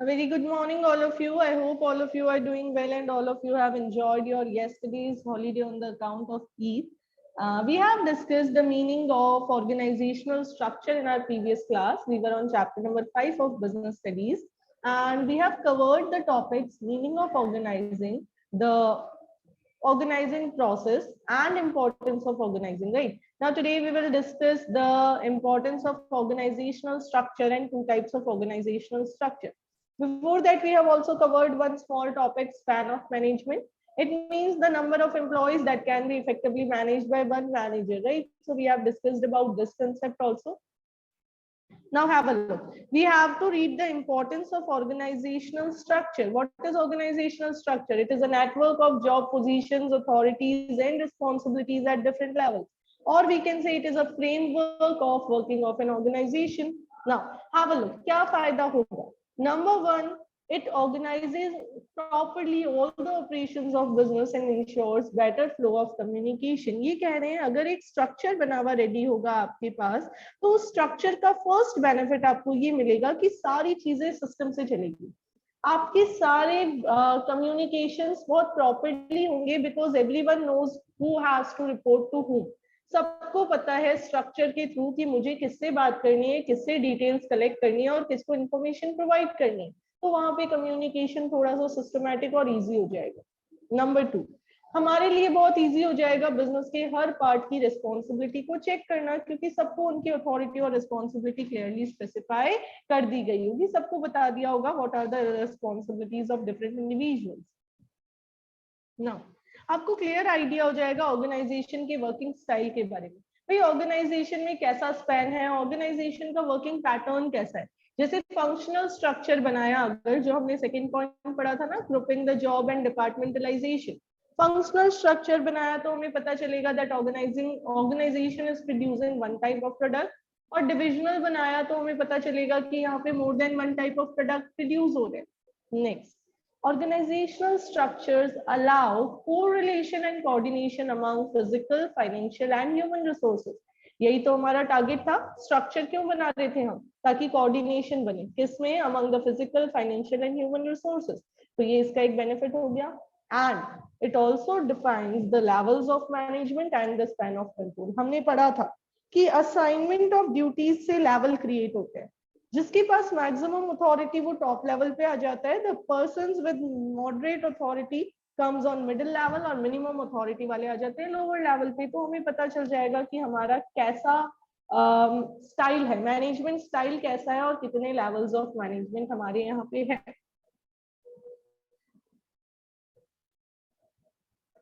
A very good morning, all of you. I hope all of you are doing well and all of you have enjoyed your yesterday's holiday on the account of Eid. We have discussed the meaning of organizational structure in our previous class. We were on chapter number 5 of business studies, and we have covered the topics meaning of organizing, the organizing process and importance of organizing, right? Now today we will discuss the importance of organizational structure and two types of organizational structure. Before that, we have also covered one small topic, span of management. It means the number of employees that can be effectively managed by one manager, right? So we have discussed about this concept also. Now have a look. We have to read the importance of organizational structure. What is organizational structure? It is a network of job positions, authorities, and responsibilities at different levels. Or we can say it is a framework of working of an organization. Now have a look. क्या फायदा होगा? Number one, it organizes properly all the operations of business and ensures better flow of communication. ये कह रहे हैं अगर एक structure बना हुआ रेडी होगा आपके पास, तो उस स्ट्रक्चर का फर्स्ट बेनिफिट आपको ये मिलेगा कि सारी चीजें सिस्टम से चलेगी, आपके सारे कम्युनिकेशंस बहुत प्रॉपर्ली होंगे, because everyone knows who has to report to whom. सबको पता है स्ट्रक्चर के थ्रू कि मुझे किससे बात करनी है, किससे डिटेल्स कलेक्ट करनी है और किसको इन्फॉर्मेशन प्रोवाइड करनी है. तो वहां पे कम्युनिकेशन थोड़ा सा सिस्टमैटिक और इजी हो जाएगा. नंबर 2, हमारे लिए बहुत इजी हो जाएगा बिजनेस के हर पार्ट की रिस्पॉन्सिबिलिटी को चेक करना, क्योंकि सबको उनकी अथॉरिटी और रिस्पॉन्सिबिलिटी क्लियरली स्पेसिफाई कर दी गई होगी. सबको बता दिया होगा what are the responsibilities of different individuals. Now आपको क्लियर आइडिया हो जाएगा ऑर्गेनाइजेशन के वर्किंग स्टाइल के बारे में. भाई ऑर्गेनाइजेशन में कैसा स्पैन है, ऑर्गेनाइजेशन का वर्किंग पैटर्न कैसा है. जैसे फंक्शनल स्ट्रक्चर बनाया, अगर जो हमने सेकंड पॉइंट पढ़ा था ना, grouping the job and departmentalisation, functional structure बनाया तो हमें पता चलेगा that organisation is producing one type of product. और डिविजनल बनाया तो हमें पता चलेगा कि यहाँ पे more than one type of product produce हो रहे हैं. Next, organizational structures allow correlation and coordination among physical, financial and human resources. यही तो हमारा टारगेट था. स्ट्रक्चर क्यों बना रहे थे हम? ताकि कोऑर्डिनेशन बने. किसमें? Among the physical, financial and human resources. तो ये इसका एक बेनिफिट हो गया. And it also defines the levels of management and the span of control. हमने पढ़ा था कि असाइनमेंट ऑफ ड्यूटीज से लेवल क्रिएट होते हैं. जिसके पास मैक्सिमम अथॉरिटी वो टॉप लेवल पे आ जाता है. The persons with moderate authority comes on middle level और मिनिमम अथॉरिटी वाले आ जाते हैं लोअर लेवल पे. तो हमें पता चल जाएगा कि हमारा कैसा स्टाइल है, मैनेजमेंट स्टाइल कैसा है और कितने लेवल्स ऑफ मैनेजमेंट हमारे यहाँ पे है.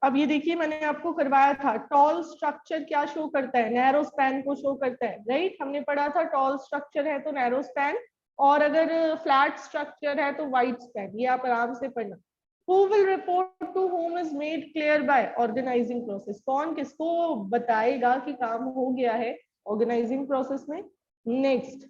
अब ये देखिए, मैंने आपको करवाया था टॉल स्ट्रक्चर क्या शो करता है, नैरो स्पैन को शो करता है, राइट? हमने पढ़ा था टॉल स्ट्रक्चर है तो नैरो स्पैन, और अगर फ्लैट स्ट्रक्चर है तो वाइड स्पैन. ये आप आराम से पढ़ना. Who will report to whom is made clear by organizing process. कौन किसको बताएगा कि काम हो गया है ऑर्गेनाइजिंग प्रोसेस में. Next,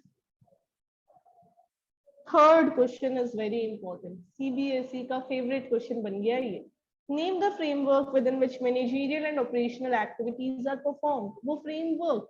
third question is very important. CBSE का फेवरेट क्वेश्चन बन गया ये. Name the framework within which managerial and operational activities are performed. वो framework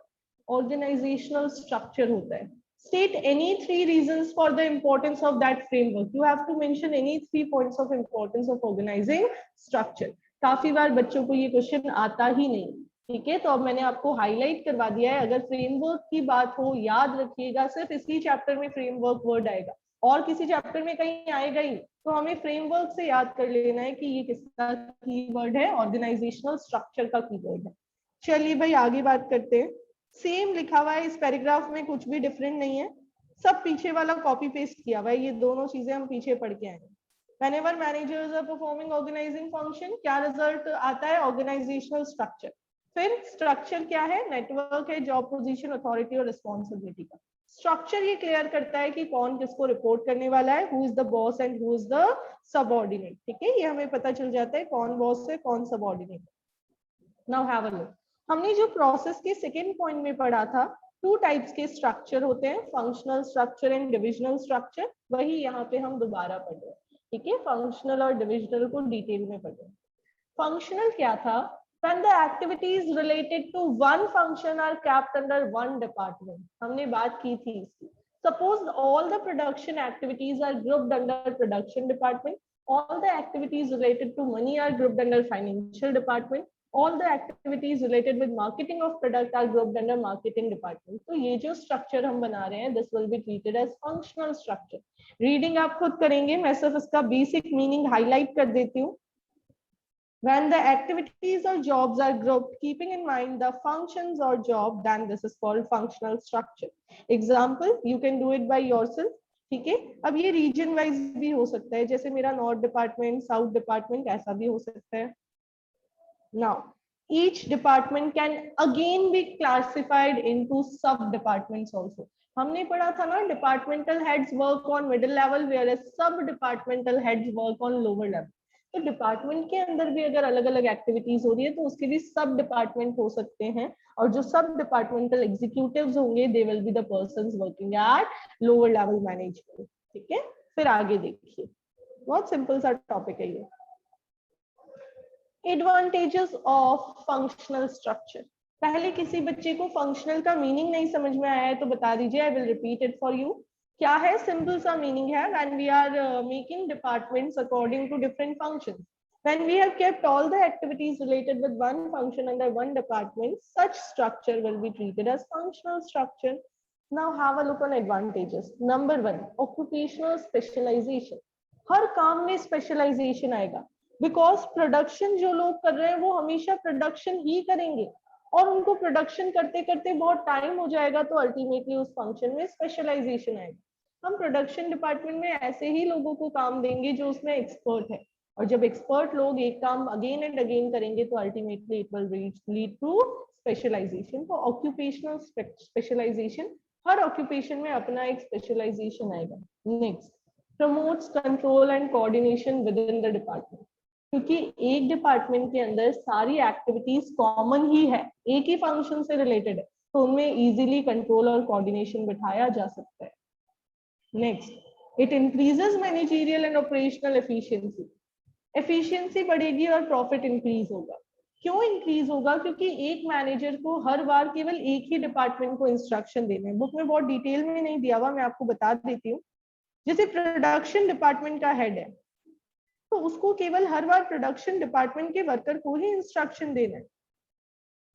organizational structure होता है. State any 3 reasons for the importance of that framework. You have to mention any 3 points of importance of organizing structure. काफी बार बच्चों को ये question आता ही नहीं. ठीक है, तो अब मैंने आपको हाईलाइट करवा दिया है. अगर फ्रेमवर्क की बात हो, याद रखिएगा सिर्फ इसी चैप्टर में फ्रेमवर्क वर्ड आएगा और किसी चैप्टर में कहीं आएगा ही. तो हमें फ्रेमवर्क से याद कर लेना है कि ये किसका कीवर्ड है, ऑर्गेनाइजेशनल स्ट्रक्चर का कीवर्ड है. चलिए भाई आगे बात करते हैं. सेम लिखा हुआ है इस पैराग्राफ में, कुछ भी डिफरेंट नहीं है. सब पीछे वाला कॉपी पेस्ट किया हुआ है. ये दोनों चीजें हम पीछे पढ़ के आए. Whenever managers are performing organizing function, क्या रिजल्ट आता है? Organisational structure. फिर स्ट्रक्चर क्या है? नेटवर्क है जॉब पोजीशन, अथॉरिटी और रिस्पॉन्सिबिलिटी का. स्ट्रक्चर ये क्लियर करता है कि कौन किसको रिपोर्ट करने वाला है, who is the boss and who is the subordinate. ठीक है, ये हमें पता चल जाता है कौन बॉस है कौन subordinate. Now have a look. हमने जो प्रोसेस के सेकंड पॉइंट में पढ़ा था, 2 टाइप्स के स्ट्रक्चर होते हैं, functional structure and divisional structure. वही यहाँ पे हम दोबारा पढ़ रहे हैं. ठीक है, फंक्शनल और डिविजनल को डिटेल में पढ़ रहे हैं. फंक्शनल क्या था? When the activities related to one function are kept under one department. हमने बात की थी इसकी. Suppose all the production activities are grouped under production department, all the activities related to money are grouped under financial department, all the activities related with marketing of product are grouped under marketing department. तो ये जो structure हम बना रहे हैं, this will be treated as functional structure. Reading आप खुद करेंगे, मैं सिर्फ इसका basic meaning highlight कर देती हूँ. When the activities or jobs are grouped, keeping in mind the functions or job, then this is called functional structure. Example, you can do it by yourself. ठीक है, अब ये रीजन वाइज भी हो सकता है, जैसे मेरा नॉर्थ डिपार्टमेंट, साउथ डिपार्टमेंट, ऐसा भी हो सकता है. Now, each department can again be classified into sub departments also. हमने पढ़ा था ना, departmental heads work on middle level, whereas sub departmental heads work on lower level. तो डिपार्टमेंट के अंदर भी अगर अलग अलग एक्टिविटीज हो रही है तो उसके भी सब डिपार्टमेंट हो सकते हैं, और जो सब डिपार्टमेंटल एग्जीक्यूटिव्स होंगे they will be the persons working at lower level management. ठीक है, फिर आगे देखिए, बहुत सिंपल सा टॉपिक है ये. Advantages of functional structure. पहले किसी बच्चे को फंक्शनल का मीनिंग नहीं समझ में आया है तो बता दीजिए, I will repeat it for you. क्या है? सिंपल सा मीनिंग है, when we are making departments according to different functions, when we have kept all the activities related with one function under one department, such structure will be treated as functional structure. Now have a look on advantages. Number 1, occupational specialization. हर काम में specialisation आएगा, because production जो लोग कर रहे हैं वो हमेशा प्रोडक्शन ही करेंगे, और उनको प्रोडक्शन करते करते बहुत टाइम हो जाएगा, तो अल्टीमेटली उस फंक्शन में स्पेशलाइजेशन आएगा. हम प्रोडक्शन डिपार्टमेंट में ऐसे ही लोगों को काम देंगे जो उसमें एक्सपर्ट है, और जब एक्सपर्ट लोग एक काम अगेन एंड अगेन करेंगे तो ultimately it will lead to specialisation. तो ऑक्यूपेशनल स्पेशलाइजेशन, हर ऑक्यूपेशन में अपना एक स्पेशलाइजेशन आएगा. Next, promotes control and coordination within the department. क्योंकि एक डिपार्टमेंट के अंदर सारी एक्टिविटीज कॉमन ही है, एक ही फंक्शन से रिलेटेड है, तो उनमें इजीली कंट्रोल और कोऑर्डिनेशन बिठाया जा सकता है. Next, it increases managerial and operational efficiency. Efficiency बढ़ेगी और प्रॉफिट इंक्रीज होगा. क्यों इंक्रीज होगा? क्योंकि एक मैनेजर को हर बार केवल एक ही डिपार्टमेंट को इंस्ट्रक्शन देने हैं. बुक में बहुत डिटेल में नहीं दिया हुआ, मैं आपको बता देती हूँ. जैसे प्रोडक्शन डिपार्टमेंट का हेड है तो उसको केवल हर बार प्रोडक्शन डिपार्टमेंट के वर्कर को ही इंस्ट्रक्शन देना है.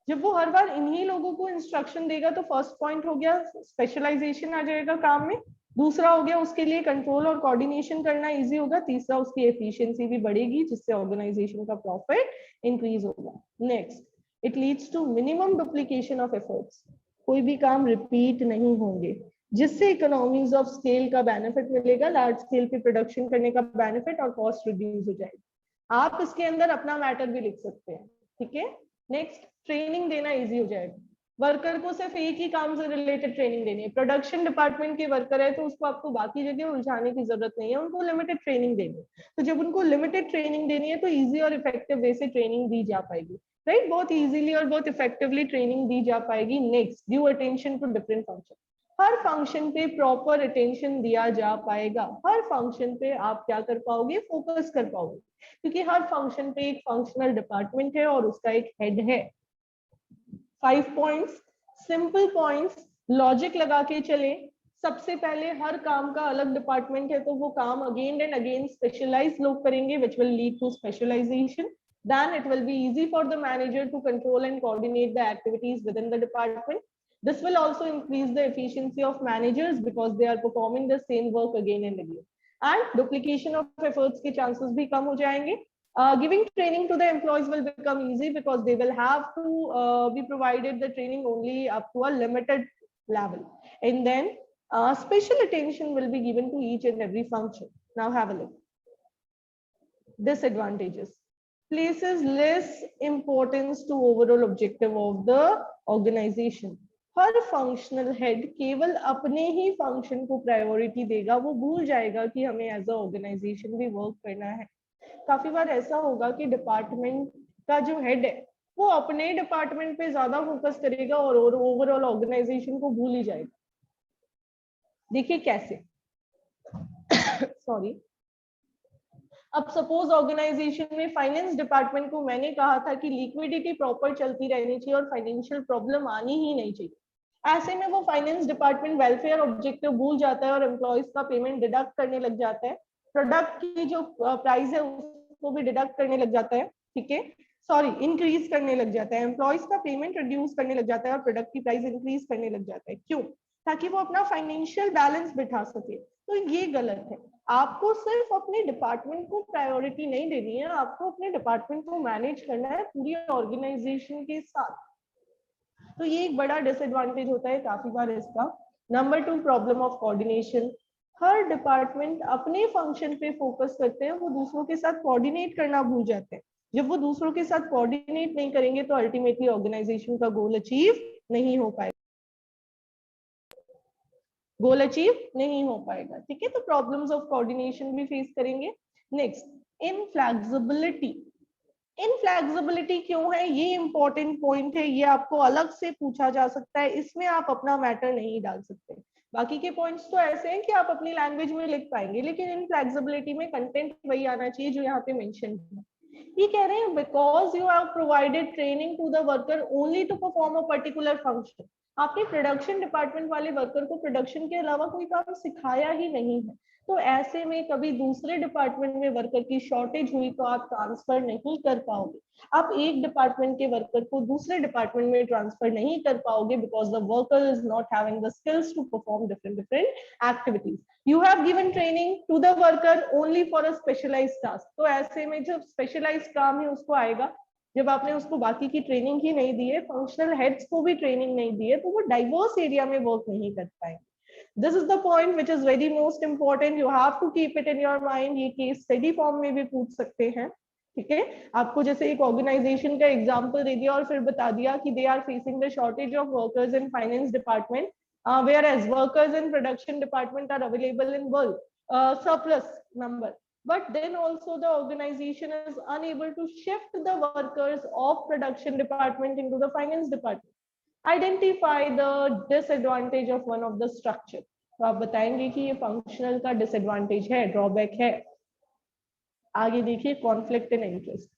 जब वो हर बार इन्हीं लोगों को इंस्ट्रक्शन देगा तो फर्स्ट पॉइंट हो गया स्पेशलाइजेशन आ जाएगा काम में, दूसरा हो गया उसके लिए कंट्रोल और कोऑर्डिनेशन करना इजी होगा, तीसरा उसकी एफिशिएंसी भी बढ़ेगी जिससे ऑर्गेनाइजेशन का प्रॉफिट इंक्रीज होगा. Next, it leads to minimum duplication of efforts. कोई भी काम रिपीट नहीं होंगे, जिससे इकोनॉमीज ऑफ स्केल का बेनिफिट मिलेगा, लार्ज स्केल पे प्रोडक्शन करने का बेनिफिट, और कॉस्ट रिड्यूस हो जाएगी. आप इसके अंदर अपना मैटर भी लिख सकते हैं. ठीक है. नेक्स्ट, ट्रेनिंग देना इजी हो जाएगा. वर्कर को सिर्फ एक ही काम से रिलेटेड ट्रेनिंग देनी है. प्रोडक्शन डिपार्टमेंट के वर्कर है तो उसको आपको बाकी जगह उलझाने की जरूरत नहीं है, उनको लिमिटेड ट्रेनिंग देनी है. तो जब उनको लिमिटेड ट्रेनिंग देनी है तो इजी और इफेक्टिव वे से ट्रेनिंग दी जा पाएगी. राइट, बहुत इजीली और बहुत इफेक्टिवली ट्रेनिंग दी जा पाएगी. Next, due attention to different function. हर फंक्शन पे प्रॉपर अटेंशन दिया जा पाएगा. हर फंक्शन पे आप क्या कर पाओगे? फोकस कर पाओगे, क्योंकि हर फंक्शन पे एक फंक्शनल डिपार्टमेंट है और उसका एक हेड है. 5 पॉइंट्स, सिंपल पॉइंट्स, लॉजिक लगा के चले. सबसे पहले हर काम का अलग डिपार्टमेंट है तो वो काम अगेन एंड अगेन स्पेशलाइज लोग करेंगे, which will lead to specialization. Then it will be easy for the manager to control and coordinate the activities within the department. This will also increase the efficiency of managers because they are performing the same work again and again. And duplication of efforts के chances भी कम हो जाएंगे. Giving training to the employees will become easy because they will have to be provided the training only up to a limited level. And then special attention will be given to each and every function. Now have a look. Disadvantages. Places less importance to overall objective of the organization. Her functional head केवल अपने ही function को priority देगा, वो भूल जाएगा कि हमें as a organisation भी वर्क करना है. काफी बार ऐसा होगा कि डिपार्टमेंट का जो हेड है वो अपने डिपार्टमेंट पे ज्यादा फोकस करेगा और ओवरऑल ऑर्गेनाइजेशन को भूल ही जाएगा. देखिए कैसे. सॉरी, अब सपोज ऑर्गेनाइजेशन में फाइनेंस डिपार्टमेंट को मैंने कहा था कि लिक्विडिटी प्रॉपर चलती रहनी चाहिए और फाइनेंशियल प्रॉब्लम आनी ही नहीं चाहिए. ऐसे में वो फाइनेंस डिपार्टमेंट वेलफेयर ऑब्जेक्टिव भूल जाता है और एम्प्लॉयज का पेमेंट डिडक्ट करने लग जाता है, प्रोडक्ट की जो प्राइस है उसको भी डिडक्ट करने लग जाता है, ठीक है, सॉरी इंक्रीज करने लग जाता है, एम्प्लॉयज का पेमेंट रिड्यूस करने लग जाता है और प्रोडक्ट की प्राइस इंक्रीज करने लग जाता है। क्यों? ताकि वो अपना फाइनेंशियल बैलेंस बिठा सके। तो ये गलत है। आपको सिर्फ अपने डिपार्टमेंट को प्रायोरिटी नहीं देनी है, आपको अपने डिपार्टमेंट को मैनेज करना है पूरी ऑर्गेनाइजेशन के साथ। तो ये एक बड़ा डिसएडवांटेज होता है काफी बार इसका। Number 2, problem of coordination. Her department अपने फंक्शन पे फोकस करते हैं, वो दूसरों के साथ कोऑर्डिनेट करना भूल जाते हैं। जब वो दूसरों के साथ कोऑर्डिनेट नहीं करेंगे तो अल्टीमेटली ऑर्गेनाइजेशन का गोल अचीव नहीं हो पाएगा, गोल अचीव नहीं हो पाएगा, ठीक है। तो प्रॉब्लम्स ऑफ कोऑर्डिनेशन भी फेस करेंगे। Next, inflexibility. इनफ्लेक्सिबिलिटी क्यों है, ये इंपॉर्टेंट पॉइंट है, ये आपको अलग से पूछा जा सकता है, इसमें आप अपना मैटर नहीं डाल सकते। बाकी के पॉइंट्स तो ऐसे हैं कि आप अपनी लैंग्वेज में लिख पाएंगे, लेकिन इनफ्लेक्सिबिलिटी में कंटेंट वही आना चाहिए जो यहाँ पे मेंशन है। ये कह रहे हैं because you have provided training to the worker only to perform a particular function. आपने प्रोडक्शन डिपार्टमेंट वाले वर्कर को प्रोडक्शन के अलावा कोई काम सिखाया ही नहीं है, तो ऐसे में कभी दूसरे डिपार्टमेंट में वर्कर की शॉर्टेज हुई तो आप ट्रांसफर नहीं कर पाओगे। आप एक डिपार्टमेंट के वर्कर को दूसरे डिपार्टमेंट में ट्रांसफर नहीं कर पाओगे because the worker is not having the skills to perform different different activities. You have given training to the worker only for a specialized task. तो ऐसे में जब स्पेशलाइज्ड काम है उसको आएगा, जब आपने उसको बाकी की ट्रेनिंग ही नहीं दी है, फंक्शनल हेड्स को भी ट्रेनिंग नहीं दी है, तो वो डाइवर्स एरिया में वर्क नहीं कर पाएंगे। This is the point which is very most important, you have to keep it in your mind. ये केस स्टडी फॉर्म में भी पूछ सकते हैं, ठीक है। आपको जैसे एक ऑर्गेनाइजेशन का एग्जांपल दे दिया और फिर बता दिया कि they are facing the shortage of workers in finance department, whereas workers in production department are available in bulk, surplus number, but then also the organization is unable to shift the workers of production department into the finance department. Identify the disadvantage of one of the structure. तो आप बताएंगे कि ये functional का disadvantage है, drawback है। आगे देखिए, कॉन्फ्लिक्ट इन इंटरेस्ट।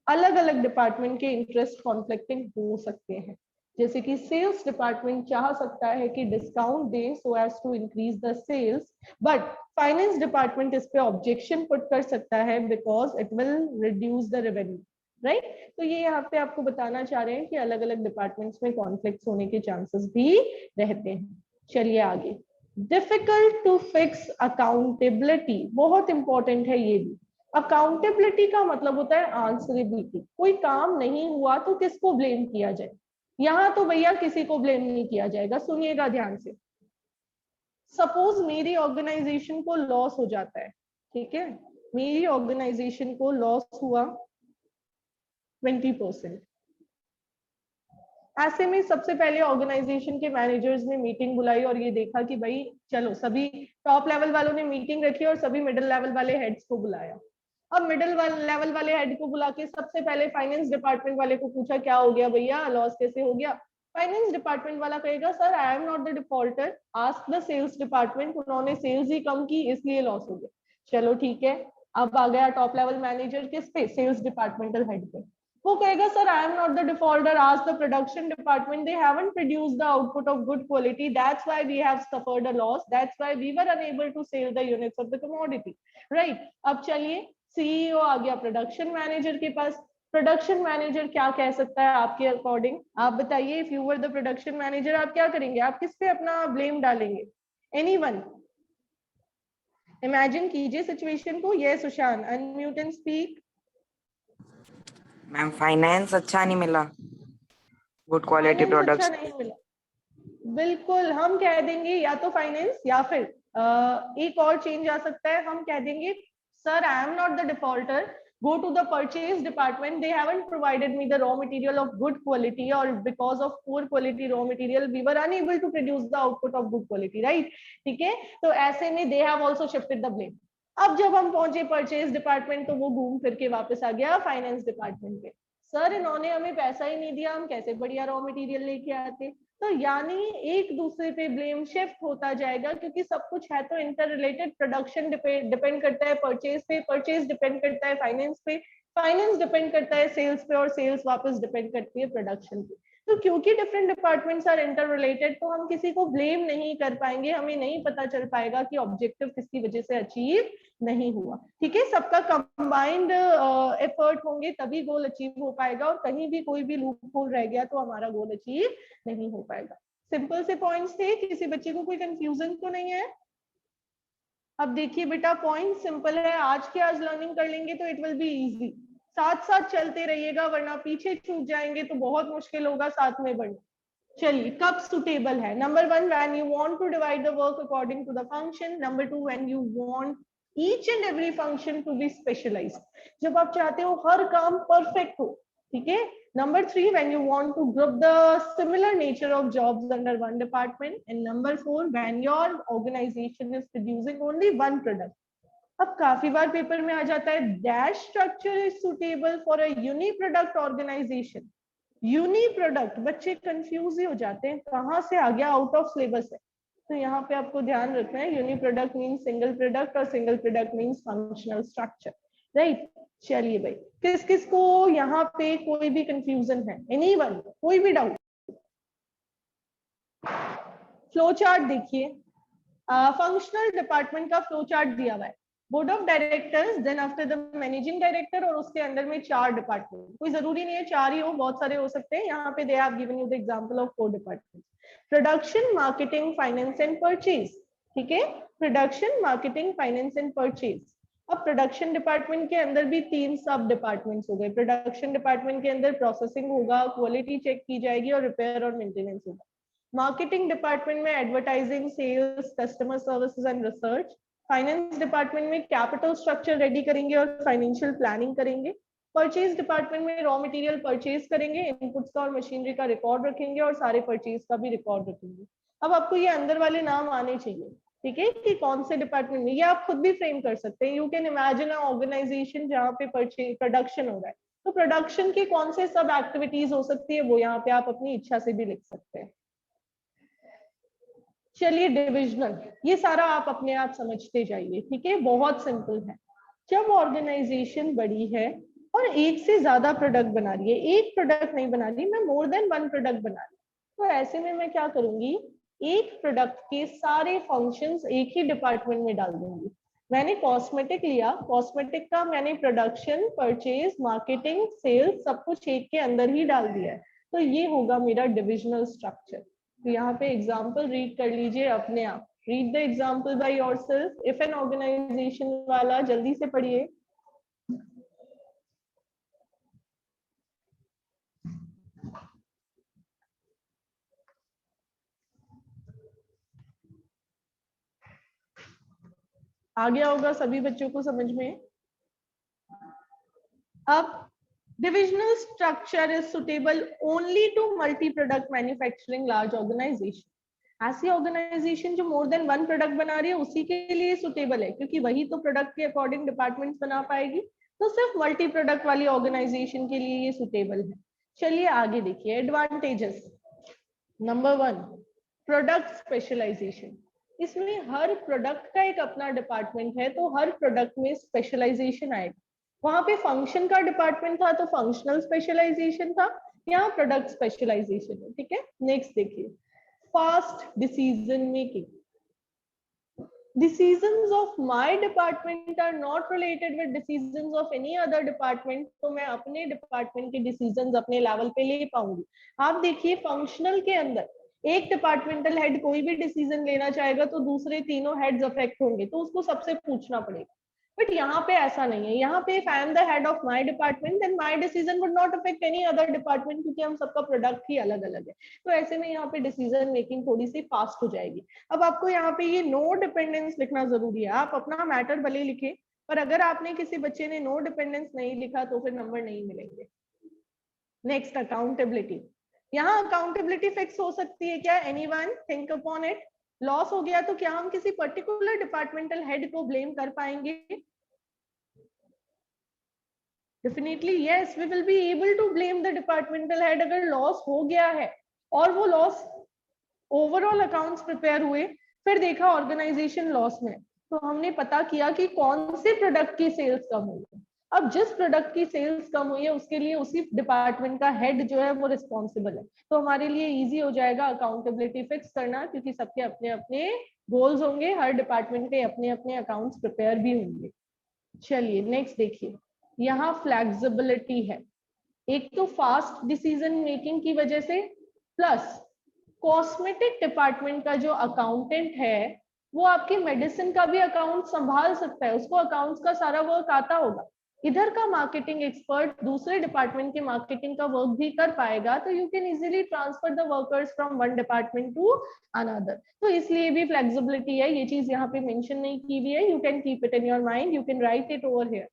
अलग अलग डिपार्टमेंट के इंटरेस्ट कॉन्फ्लिक्टिंग हो सकते हैं, जैसे कि सेल्स डिपार्टमेंट चाह सकता है कि डिस्काउंट दे so as to increase the sales, but finance department इस पे ऑब्जेक्शन पुट कर सकता है because it will reduce the revenue, right. तो ये यहाँ पे आपको बताना चाह रहे हैं कि अलग अलग डिपार्टमेंट्स में कॉन्फ्लिक्ट होने के चांसेस भी रहते हैं। चलिए आगे, डिफिकल्ट टू फिक्स अकाउंटेबिलिटी, बहुत इंपॉर्टेंट है ये भी। अकाउंटेबिलिटी का मतलब होता है आंसरेबिलिटी। कोई काम नहीं हुआ तो किसको ब्लेम किया जाए, यहाँ तो भैया किसी को ब्लेम नहीं किया जाएगा। सुनिएगा ध्यान से, सपोज मेरी ऑर्गेनाइजेशन को लॉस हो जाता है, ठीक है, मेरी ऑर्गेनाइजेशन को लॉस हुआ 20%। ऐसे में सबसे पहले ऑर्गेनाइजेशन के मैनेजर्स ने मीटिंग बुलाई और ये देखा कि भाई चलो, सभी टॉप लेवल वालों ने मीटिंग रखी और सभी मिडिल लेवल वाले हेड्स को बुलाया। अब मिडिल लेवल वाले हेड को बुला के सबसे पहले फाइनेंस डिपार्टमेंट वाले को पूछा क्या हो गया भैया, लॉस कैसे हो गया। फाइनेंस डिपार्टमेंट वाला कहेगा sir I am not the defaulter, ask the sales department, उन्होंने सेल्स ही कम की इसलिए लॉस हो गया। चलो ठीक है, अब आ गया टॉप लेवल मैनेजर किस पे, सेल्स डिपार्टमेंटल हेड पे। वो कहेगा sir I am not the defaulter, ask the production department, they haven't produced the output of good quality, that's why we have suffered a loss, that's why we were unable to sell the units of the commodity, right. अब चलिए, CEO आ गया production manager के पास। Production manager क्या कह सकता है आपके according, आप बताइए, if you were the production manager आप क्या करेंगे, आप किस पे अपना ब्लेम डालेंगे? एनीवन इमेजिन कीजिए सिचुएशन को। ये Sushant, unmute and speak. Ma'am finance अच्छा नहीं मिला, गुड क्वालिटी फाइनेंस अच्छा प्रोडक्ट्स। नहीं मिला, बिल्कुल हम कह देंगे या तो फाइनेंस या फिर एक और चेंज आ सकता है, हम कह देंगे sir I am not the defaulter, go to the purchase department, they haven't provided me the raw material of good quality, or because of poor quality raw material we were unable to produce the output of good quality, right। ठीक है, तो ऐसे में they have also shifted the blame। अब जब हम पहुंचे purchase department तो वो घूम फिर के वापस आ गया फाइनेंस डिपार्टमेंट पे, सर इन्होंने हमें पैसा ही नहीं दिया, हम कैसे बढ़िया रॉ मटेरियल लेके आते। तो यानी एक दूसरे पे ब्लेम शिफ्ट होता जाएगा, क्योंकि सब कुछ है तो इंटर रिलेटेड। प्रोडक्शन डिपेंड करता है परचेज पे, परचेज डिपेंड करता है फाइनेंस पे, फाइनेंस डिपेंड करता है सेल्स पे, और सेल्स वापस डिपेंड करती है प्रोडक्शन पे। तो क्योंकि different departments are interrelated, तो हम किसी को ब्लेम नहीं कर पाएंगे, हमें नहीं पता चल पाएगा कि ऑब्जेक्टिव किसकी वजह से अचीव नहीं हुआ। ठीक है, सबका कंबाइंड एफर्ट होंगे तभी गोल अचीव हो पाएगा, और कहीं भी कोई भी लूप होल रह गया तो हमारा गोल अचीव नहीं हो पाएगा। सिंपल से पॉइंट्स थे, किसी बच्चे को कोई कंफ्यूजन तो नहीं है? अब देखिए बेटा, पॉइंट सिंपल है, आज के आज लर्निंग कर लेंगे तो इट विल बी इजी। साथ साथ चलते रहिएगा, वरना पीछे छूट जाएंगे तो बहुत मुश्किल होगा साथ में बढ़ना। चलिए, कब सुटेबल है? Number 1, when you want to divide the work according to the function. Number 2, when you want each and every function to be specialised, जब आप चाहते हो हर काम परफेक्ट हो। ठीक है। Number 3, when you want to group the similar nature of jobs under one department. And number 4, when your organization is producing only one product. अब काफी बार पेपर में आ जाता है, dash structure is suitable for a uni product organisation. Uni product, बच्चे confuse ही हो जाते हैं, कहाँ से आ गया, आउट ऑफ सिलेबस है। तो यहाँ पे आपको ध्यान रखना है, uni product means single product और single product means functional structure, right. चलिए भाई, किस किस को यहाँ पे कोई भी कंफ्यूजन है? एनीवन, कोई भी डाउट? फ्लो चार्ट देखिए, फंक्शनल डिपार्टमेंट का फ्लो चार्ट दिया हुआ है, board of directors, then after the managing director, और उसके अंदर में 4 डिपार्टमेंट। कोई जरूरी नहीं है 4 ही हो, बहुत सारे हो सकते हैं। यहाँ पे they have given you the example of 4 department, production, marketing, finance and purchase. ठीक है, production, marketing, finance and purchase. अब प्रोडक्शन डिपार्टमेंट के अंदर भी 3 सब डिपार्टमेंट्स हो गए। प्रोडक्शन डिपार्टमेंट के अंदर प्रोसेसिंग होगा, क्वालिटी चेक की जाएगी और रिपेयर और मेंटेनेंस होगा। मार्केटिंग डिपार्टमेंट में advertising, sales, customer services and research. Finance department में कैपिटल स्ट्रक्चर रेडी करेंगे और फाइनेंशियल प्लानिंग करेंगे। परचेज डिपार्टमेंट में रॉ मटेरियल परचेज करेंगे, इनपुट्स का और मशीनरी का रिकॉर्ड रखेंगे और सारे परचेज का भी रिकॉर्ड रखेंगे। अब आपको ये अंदर वाले नाम आने चाहिए, ठीक है, कि कौन से डिपार्टमेंट में। ये आप खुद भी फ्रेम कर सकते हैं। You can imagine a organisation जहाँ पे प्रोडक्शन हो रहा है, तो प्रोडक्शन की कौन से सब एक्टिविटीज हो सकती है, वो यहाँ पे आप अपनी इच्छा से भी लिख सकते हैं। चलिए, डिविजनल, ये सारा आप अपने आप समझते जाइए, ठीक है, बहुत सिंपल है। जब ऑर्गेनाइजेशन बड़ी है और एक से ज्यादा प्रोडक्ट बना रही है, एक प्रोडक्ट नहीं बना रही, मैं मोर देन 1 प्रोडक्ट बना रही, तो ऐसे में मैं क्या करूंगी, एक प्रोडक्ट के सारे फंक्शंस एक ही डिपार्टमेंट में डाल दूंगी। मैंने कॉस्मेटिक लिया, कॉस्मेटिक का मैंने प्रोडक्शन, परचेज, मार्केटिंग, सेल्स सब कुछ एक के अंदर ही डाल दिया है, तो ये होगा मेरा डिविजनल स्ट्रक्चर। तो यहाँ पे एग्जाम्पल रीड कर लीजिए अपने आप, read the example by yourself. If an organisation वाला जल्दी से पढ़िए। आ गया होगा सभी बच्चों को समझ में। अब divisional structure is suitable only to multi-product manufacturing large organization. ऐसी ऑर्गेनाइजेशन जो मोर देन 1 प्रोडक्ट बना रही है उसी के लिए सुटेबल है, क्योंकि वही तो प्रोडक्ट के अकॉर्डिंग डिपार्टमेंट्स बना पाएगी। तो सिर्फ मल्टी प्रोडक्ट वाली ऑर्गेनाइजेशन के लिए ये सुटेबल है। चलिए आगे देखिए, एडवांटेजेस। Number 1, product specialisation. इसमें हर प्रोडक्ट का एक अपना डिपार्टमेंट है, तो हर प्रोडक्ट में स्पेशलाइजेशन आएगा। वहां पे फंक्शन का डिपार्टमेंट था तो फंक्शनल स्पेशलाइजेशन था, यहाँ प्रोडक्ट स्पेशलाइजेशन है। ठीक है, नेक्स्ट देखिए, fast decision making. Decisions of my department are not related with decisions of any other department, तो मैं अपने डिपार्टमेंट के डिसीजंस अपने लेवल पे ले पाऊंगी। आप देखिए, फंक्शनल के अंदर एक डिपार्टमेंटल हेड कोई भी डिसीजन लेना चाहेगा तो दूसरे तीनों हेड्स अफेक्ट होंगे, तो उसको सबसे पूछना पड़ेगा। बट यहाँ पे ऐसा नहीं है, यहाँ पे if I am the head of my department then my decision would not affect any other department, क्योंकि हम सबका प्रोडक्ट ही अलग अलग है। तो ऐसे में यहाँ पे डिसीजन मेकिंग थोड़ी सी फास्ट हो जाएगी। अब आपको यहाँ पे ये नो डिपेंडेंस लिखना जरूरी है। आप अपना मैटर भले लिखे, पर अगर आपने किसी बच्चे ने नो डिपेंडेंस नहीं लिखा तो फिर नंबर नहीं मिलेंगे। Next, accountability. यहाँ अकाउंटेबिलिटी फिक्स हो सकती है क्या? Anyone think upon it. Loss हो गया तो क्या हम किसी पर्टिकुलर डिपार्टमेंटल हेड को ब्लेम कर पाएंगे? Definitely yes, we will be able to blame the departmental head अगर लॉस हो गया है और वो लॉस ओवरऑल अकाउंट्स प्रिपेयर हुए, फिर देखा ऑर्गेनाइजेशन लॉस में, तो हमने पता किया कि कौन से प्रोडक्ट की सेल्स कम हुई। अब जिस प्रोडक्ट की सेल्स कम हुई है उसके लिए उसी डिपार्टमेंट का हेड जो है वो रिस्पॉन्सिबल है, तो हमारे लिए इजी हो जाएगा अकाउंटेबिलिटी फिक्स करना, क्योंकि सबके अपने अपने गोल्स होंगे, हर डिपार्टमेंट के अपने अपने अकाउंट्स प्रिपेयर भी होंगे। चलिए नेक्स्ट देखिए, यहाँ फ्लेक्सिबिलिटी है, एक तो फास्ट डिसीजन मेकिंग की वजह से, प्लस कॉस्मेटिक डिपार्टमेंट का जो अकाउंटेंट है वो आपकी मेडिसिन का भी अकाउंट संभाल सकता है, उसको अकाउंट्स का सारा वर्क आता होगा। इधर का मार्केटिंग एक्सपर्ट दूसरे डिपार्टमेंट के मार्केटिंग का वर्क भी कर पाएगा, तो you can easily transfer the workers from one department to another. तो इसलिए भी फ्लेक्सिबिलिटी है, ये चीज यहाँ पे मेंशन नहीं की हुई है, you can keep it in your mind, you can write it over here.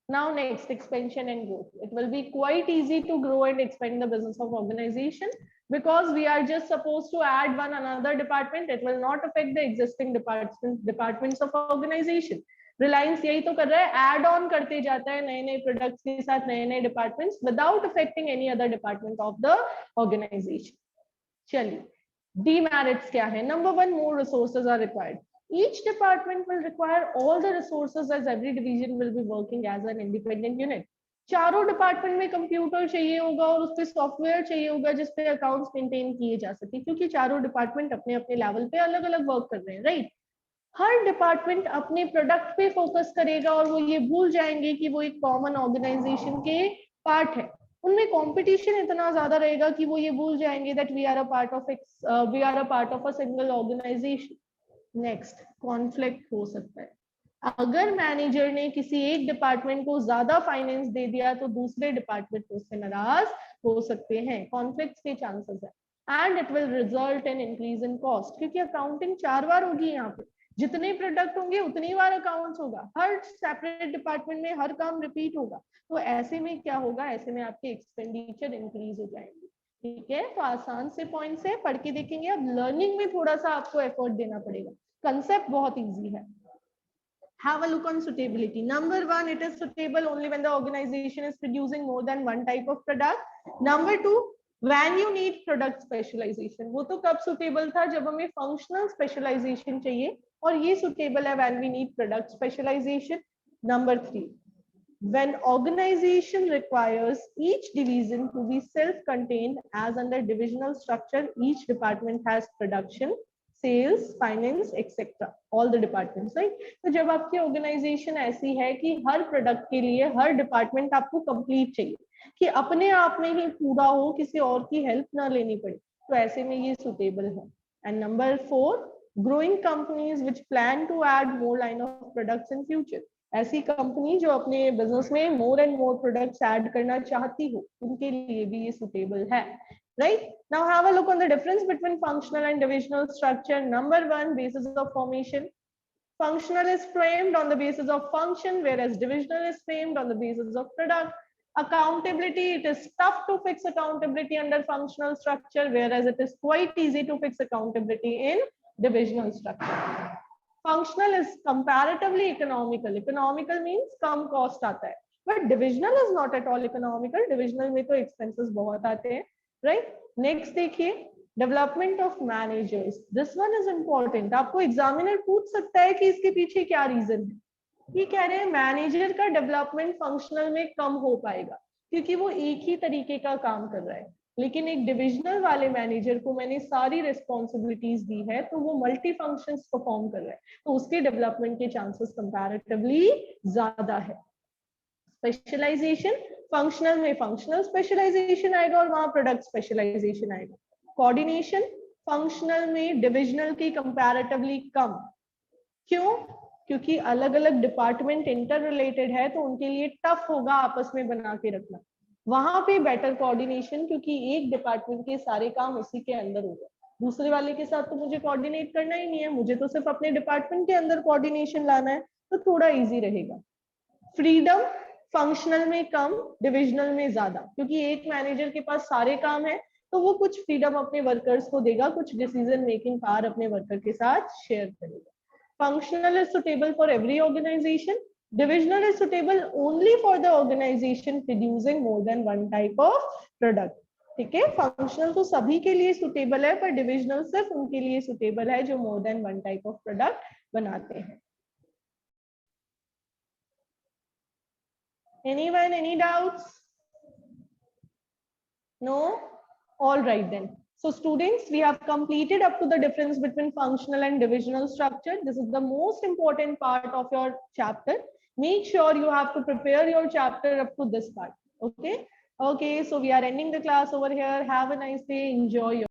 Now next, expansion and growth. It will be quite easy to grow and expand the business of organization because we are just supposed to add one another department. It will not affect the existing departments of organization. Reliance यही तो कर रहा है, add on करते जाता है नए नए products के साथ नए नए departments without affecting any other department of the organization. चलिए, demerits क्या है? Number one, more resources are required. Each department will require all the resources as every division will be working as an independent unit. चारों department में computer चाहिए होगा और उस पे सॉफ्टवेयर चाहिए होगा जिसपे अकाउंट्स मेंटेन किए जा सके, क्योंकि चारों डिपार्टमेंट अपने अपने लेवल पे अलग अलग वर्क कर रहे हैं, राइट। हर डिपार्टमेंट अपने प्रोडक्ट पे फोकस करेगा और वो ये भूल जाएंगे कि वो एक कॉमन ऑर्गेनाइजेशन के पार्ट है। उनमें कंपटीशन इतना ज्यादा रहेगा कि वो ये भूल जाएंगे that we are a part of a single organisation. Next, conflict हो सकता है, अगर मैनेजर ने किसी एक डिपार्टमेंट को ज्यादा फाइनेंस दे दिया तो दूसरे डिपार्टमेंट उससे नाराज हो सकते हैं, कॉन्फ्लिक्ट के चांसेस है। And it will result in increase in cost, क्योंकि अकाउंटिंग 4 बार होगी, यहाँ पे जितने प्रोडक्ट होंगे उतनी बार अकाउंट्स होगा, हर सेपरेट डिपार्टमेंट में हर काम रिपीट होगा, तो ऐसे में क्या होगा, ऐसे में आपके एक्सपेंडिचर इंक्रीज हो जाएंगे। ठीक है, तो आसान से पॉइंट्स है, पढ़ के देखेंगे। अब लर्निंग में थोड़ा सा आपको एफर्ट देना पड़ेगा, कंसेप्ट बहुत इजी है। Have a look on suitability. Number one, it is suitable only when the organization is producing more than one type of product. Number two, when you need product specialization. वो तो कब suitable था, जब हमें functional specialization चाहिए, और ये suitable है when we need product specialization. Number three, when organization requires each division to be self-contained as under divisional structure, each department has production, sales, finance etcetera, all the departments, right. तो जब आपकी organisation ऐसी है कि हर product के लिए हर department आपको complete चाहिए, कि अपने आप में ही पूरा हो, किसी और की हेल्प ना लेनी पड़े, तो ऐसे में ये सुटेबल है। And number four, growing companies which plan to add more line of products in future. ऐसी कंपनी जो अपने बिजनेस में more and more products add करना चाहती हो, उनके लिए भी ये सुटेबल है, right? Now have a look on the difference between functional and divisional structure. Number one, basis of formation. Functional is framed on the basis of function, whereas divisional is framed on the basis of product. Accountability, it is tough to fix accountability under functional structure, whereas it is quite easy to fix accountability in divisional structure. Functional is comparatively economical. Economical means come cost आता है, but divisional is not at all economical. Divisional में तो expenses बहुत आते हैं, right? Next देखिए, development of managers, this one is important. आपको examiner पूछ सकता है कि इसके पीछे क्या रीजन है। ये कह रहे हैं मैनेजर का डेवलपमेंट फंक्शनल में कम हो पाएगा क्योंकि वो एक ही तरीके का काम कर रहा है, लेकिन एक डिविजनल वाले मैनेजर को मैंने सारी रिस्पॉन्सिबिलिटीज दी है तो वो मल्टी फंक्शंस परफॉर्म कर रहा है, तो उसके डेवलपमेंट के चांसेस कंपैरेटिवली ज्यादा है। स्पेशलाइजेशन, फंक्शनल में फंक्शनल स्पेशलाइजेशन आएगा और वहां प्रोडक्ट स्पेशलाइजेशन आएगा। कोऑर्डिनेशन, फंक्शनल में डिविजनल की कंपैरेटिवली कम। क्यों? क्योंकि अलग अलग डिपार्टमेंट इंटर रिलेटेड है तो उनके लिए टफ होगा आपस में बना के रखना। वहां पे बेटर कोऑर्डिनेशन, क्योंकि एक डिपार्टमेंट के सारे काम उसी के अंदर होगा, दूसरे वाले के साथ तो मुझे कोऑर्डिनेट करना ही नहीं है, मुझे तो सिर्फ अपने डिपार्टमेंट के अंदर कोऑर्डिनेशन लाना है, तो थोड़ा इजी रहेगा। फ्रीडम, फंक्शनल में कम, डिविजनल में ज्यादा, क्योंकि एक मैनेजर के पास सारे काम है तो वो कुछ फ्रीडम अपने वर्कर्स को देगा, कुछ डिसीजन मेकिंग पावर अपने वर्कर के साथ शेयर करेगा। Functional is suitable for every organisation, divisional is suitable only for the organisation producing more than one type of product. ठीक है, फंक्शनल तो सभी के लिए सुटेबल है, पर डिविजनल सिर्फ उनके लिए सुटेबल है जो मोर than one type of product बनाते हैं। Anyone, any doubts? No? All right then. So students, we have completed up to the difference between functional and divisional structure. This is the most important part of your chapter. Make sure you have to prepare your chapter up to this part. Okay. Okay. So we are ending the class over here. Have a nice day. Enjoy your